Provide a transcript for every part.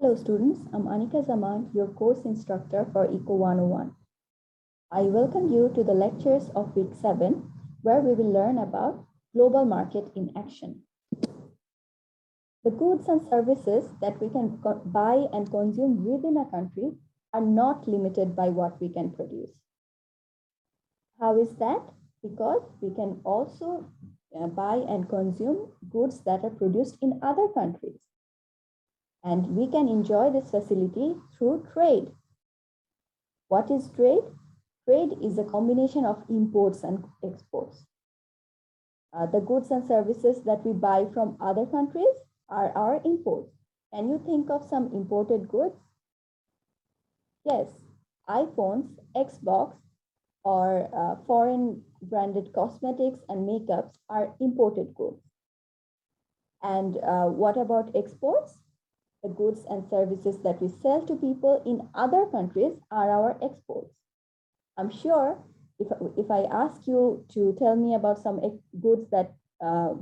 Hello students, I'm Anika Zaman, your course instructor for Eco 101. I welcome you to the lectures of week 7, where we will learn about global market in action. The goods and services that we can buy and consume within a country are not limited by what we can produce. How is that? Because we can also buy and consume goods that are produced in other countries. And we can enjoy this facility through trade. What is trade? Trade is a combination of imports and exports. The goods and services that we buy from other countries are our imports. Can you think of some imported goods? Yes, iPhones, Xbox, or foreign branded cosmetics and makeups are imported goods. And what about exports? The goods and services that we sell to people in other countries are our exports. I'm sure if I ask you to tell me about some goods that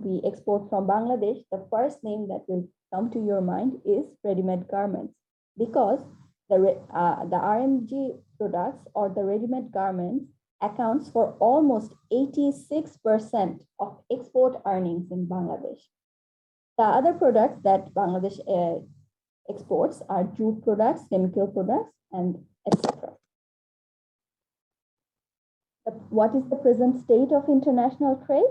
we export from Bangladesh, the first name that will come to your mind is ready-made garments, because the RMG products or the ready-made garments accounts for almost 86% of export earnings in Bangladesh. The other products that Bangladesh exports are jute products, chemical products, and etc. What is the present state of international trade?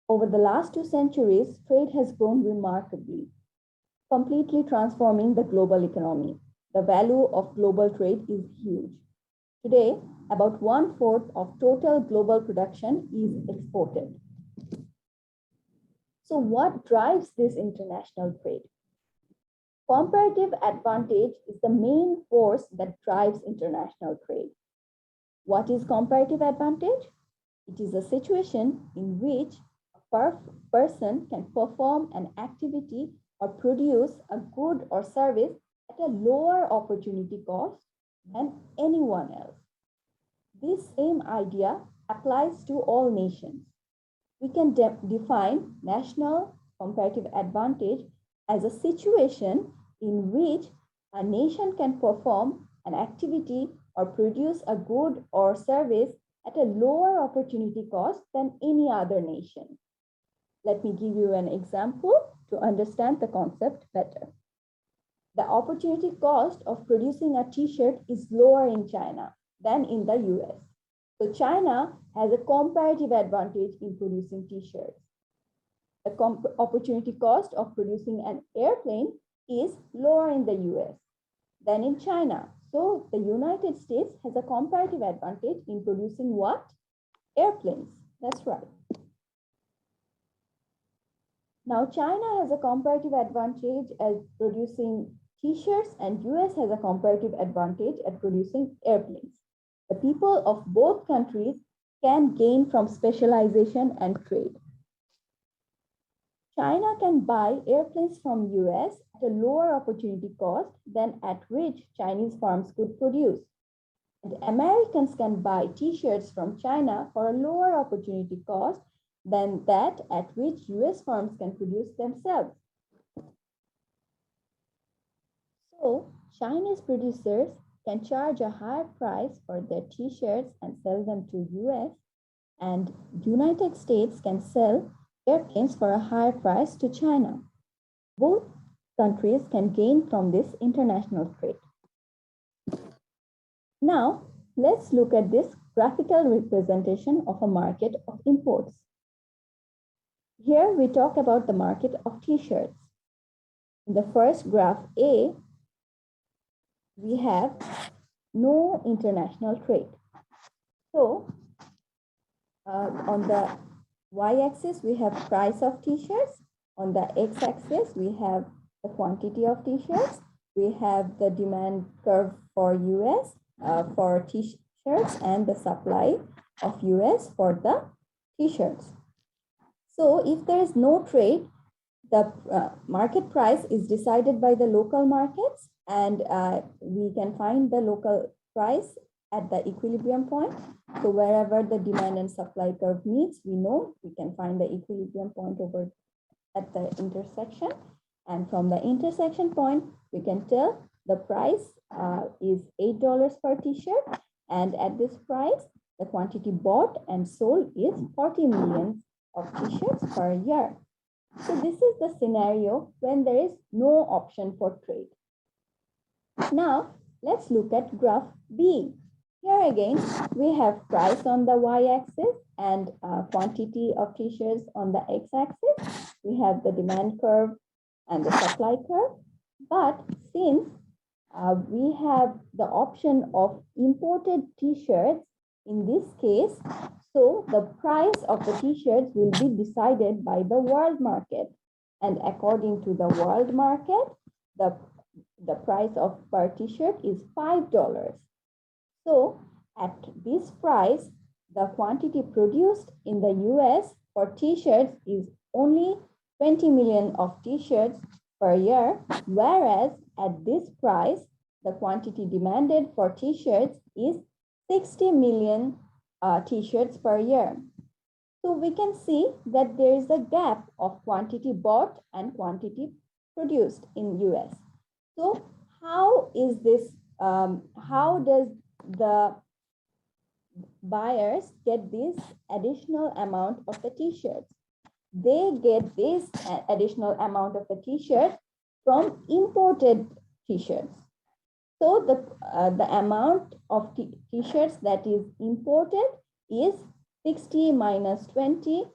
Over the last 2 centuries, trade has grown remarkably, completely transforming the global economy. The value of global trade is huge. Today, about 1/4 of total global production is exported. So what drives this international trade? Comparative advantage is the main force that drives international trade. What is comparative advantage? It is a situation in which a person can perform an activity or produce a good or service at a lower opportunity cost than anyone else. This same idea applies to all nations. We can define national comparative advantage as a situation in which a nation can perform an activity or produce a good or service at a lower opportunity cost than any other nation. Let me give you an example to understand the concept better. The opportunity cost of producing a t-shirt is lower in China than in the US. So China has a comparative advantage in producing t-shirts. The opportunity cost of producing an airplane is lower in the US than in China. So the United States has a comparative advantage in producing what? Airplanes. That's right. Now China has a comparative advantage at producing t-shirts and US has a comparative advantage at producing airplanes. The people of both countries can gain from specialization and trade. China can buy airplanes from US at a lower opportunity cost than at which Chinese farms could produce. And Americans can buy t-shirts from China for a lower opportunity cost than that at which US farms can produce themselves. So Chinese producers can charge a higher price for their t-shirts and sell them to US, and United States can sell airplanes for a higher price to China. Both countries can gain from this international trade. Now, let's look at this graphical representation of a market of imports. Here we talk about the market of t-shirts. In the first graph A, we have no international trade. So, on the y-axis, we have price of t-shirts. On the x-axis, we have the quantity of t-shirts. We have the demand curve for US for t-shirts and the supply of US for the t-shirts. So if there is no trade, the market price is decided by the local markets, and we can find the local price at the equilibrium point. So wherever the demand and supply curve meets, we know we can find the equilibrium point over at the intersection. And from the intersection point, we can tell the price is $8 per t-shirt. And at this price, the quantity bought and sold is 40 million of t-shirts per year. So this is the scenario when there is no option for trade. Now, let's look at graph B. Here again, we have price on the y-axis and quantity of t-shirts on the x-axis. We have the demand curve and the supply curve. But since we have the option of imported t-shirts in this case, so the price of the t-shirts will be decided by the world market. And according to the world market, the price of per t-shirt is $5. So at this price, the quantity produced in the US for t-shirts is only 20 million of t-shirts per year, whereas at this price, the quantity demanded for t-shirts is 60 million t-shirts per year. So we can see that there is a gap of quantity bought and quantity produced in US. So how is this, how does the buyers get this additional amount of the t-shirts? They get this additional amount of the t-shirt from imported t-shirts. So the amount of t-shirts that is imported is 60 minus 20,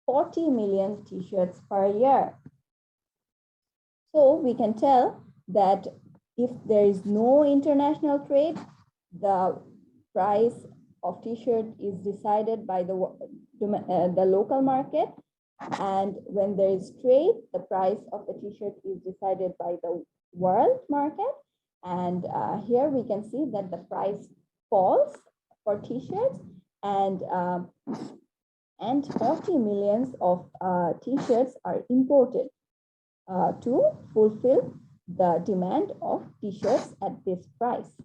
40 million t-shirts per year. So we can tell that if there is no international trade, the price of t-shirt is decided by the local market. And when there is trade, the price of the t-shirt is decided by the world market. And here we can see that the price falls for t-shirts, and 40 millions of t-shirts are imported to fulfill the demand of t-shirts at this price.